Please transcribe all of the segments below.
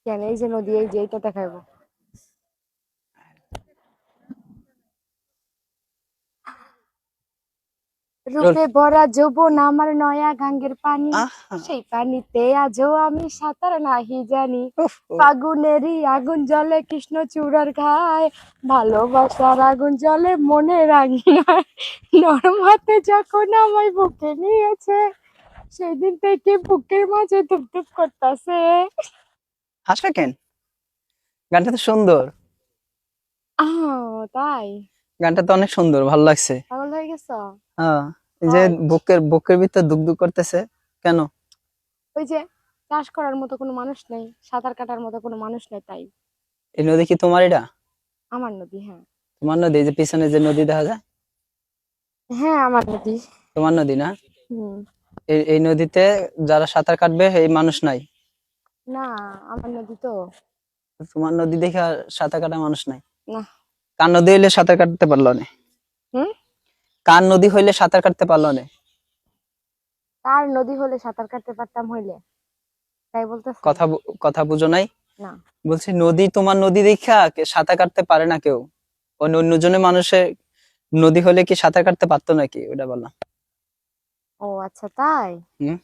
কেন এই যে নদী, এই যে এটা দেখাইবো। রূপে ভরা যৌবন আমার নয়া গাঙ্গের পানি, আহা সেই পানিতে আজও আমি সাঁতার নাহি জানি। উফ, উফ। ফাগুনেরই আগুন জ্বলে কৃষ্ণচূড়ার ঘায়ে, ভালোবাসার আগুন জ্বলে মনে রাঙিনায়। নরম হাতে যখন আমায় বুকে নিয়েছে, সেই দিন থেকে বুকের মাঝে ধুপধুপ করতেছে। হাসা কেন? গানটা তো সুন্দর। তাই গানটা তো অনেক সুন্দর, ভালো লাগছে। পাগল হয়ে গেছ? হ্যাঁ, এই যে হয়। বুকের ভিতর দুক দুক করতেছে কেন? ওই যে চাষ করার মতো কোনো মানুষ নেই, সাঁতার কাটার মতো কোনো মানুষ নেই, তাই। এই নদী কি তোমার? এটা আমার নদী, হ্যাঁ। তোমার নদী? এই যে পিছনে যে নদী দেখা যায়, হ্যাঁ, আমার নদী। তোমার নদী না? হুম। এই নদীতে যারা সাঁতার কাটবে এই মানুষ নাই? না, আমার নদী তো। তোমার নদী দেখে আর সাঁতার কাটা মানুষ নাই? না। কার নদী হইলে সাঁতার কাটতে পারলো না? হুম। কার নদী হইলে সাঁতার কাটতে পারলো না? কার নদী হলে সাঁতার কাটতে পারতাম হইলে, তাই বলতেছেন? কথা বুঝো নাই? না। বলছি নদী তোমার নদী দেখা সাঁতার কাটতে পারে না কেউ। অন্যজনের মানুষের নদী হলে কি সাঁতার কাটতে পারতো নাকি, ওটা বললাম। ও আচ্ছা, তাই। হম।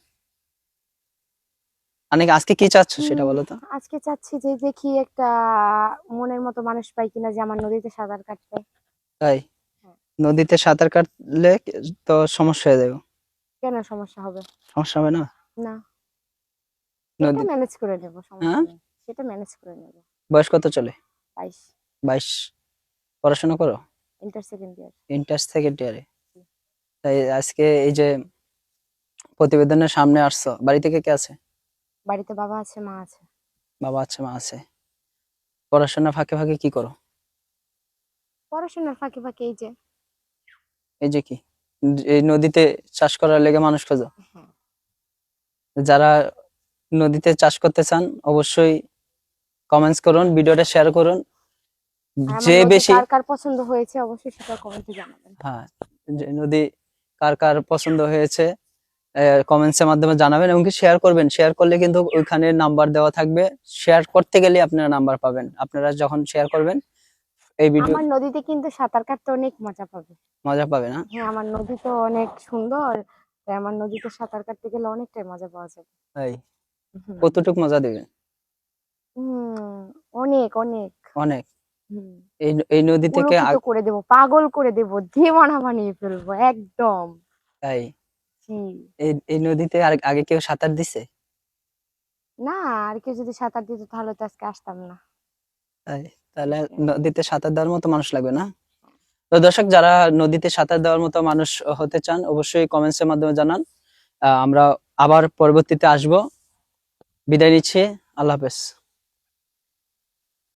অনেক আজকে কি চাচ্ছ সেটা হুম, বলো তো। আজকে চাচ্ছি যে দেখি একটা মনের মতো মানুষ পাই কিনা যে আমার নদীতে সাঁতার কাটতে। তাই? হ্যাঁ। নদীতে সাঁতার কাটলে তো সমস্যা হয়ে যাবে। কেন সমস্যা হবে? সমস্যা হবে না? না, সেটা নদী। ম্যানেজ করে নেব, সমস্যা হ্যাঁ। নেই। সেটা ম্যানেজ করে নেব। বয়স কত চলে? 22। 22? পড়াশোনা করো? Inter second year. Inter second ইয়ারে? তাই আজকে এই যে প্রতিবেদনের সামনে আসছো, বাড়ি থেকে কে আছে? বাড়িতে বাবা আছে, মা আছে। বাবা আছে, মা আছে। পড়াশোনা ফাঁকে ফাঁকে কি করো? পড়াশোনার ফাঁকে ফাঁকে এই যে। এই যে কি, এই নদীতে চাষ করার লেগে মানুষ খোঁজো? হ্যাঁ। যারা নদীতে চাষ করতে চান অবশ্যই কমেন্টস করুন, ভিডিওটা শেয়ার করুন। আর আমার যে নদী বেশি, কার কার পছন্দ হয়েছে অবশ্যই সেটা কমেন্টে জানাবেন। হ্যাঁ, যে নদী কার কার পছন্দ হয়েছে কমেন্টস এর মাধ্যমে জানাবেন, এবং শেয়ার করবেন। শেয়ার করলে কিন্তু ওইখানে নাম্বার দেওয়া থাকবে। শেয়ার করতে গেলে আপনারা নাম্বার পাবেন, আপনারা যখন শেয়ার করবেন এই ভিডিও। আমার নদীতে কিন্তু সাঁতার কাটতে অনেক মজা পাবে। মজা পাবে না? হ্যাঁ, আমার নদী তো অনেক সুন্দর, তাই আমার নদীতে সাঁতার কাটতে গেলে অনেকটাই মজা পাওয়া যাবে। তাই? হুম। কতটুক মজা দেবে? হুম, অনেক অনেক। অনেক। হুম। এই নদী থেকে পুলকিত করে দেব, পাগল করে দেব, দিওয়ানা বানিয়ে ফেলবো একদম। তাই? জি। এই নদীতে আর আগে কেউ সাঁতার দিছে? না, আর কেউ যদি সাঁতার দিত তাহলে তো আজকে আসতাম না। তাই? তাহলে নদীতে সাঁতার দেওয়ার মতো মানুষ লাগবে না? তো দর্শক, যারা নদীতে সাঁতার দেওয়ার মতো মানুষ হতে চান অবশ্যই কমেন্টস এর মাধ্যমে জানান। আমরা আবার পরবর্তীতে আসবো। বিদায় নিচ্ছি। আল্লাহ হাফেজ।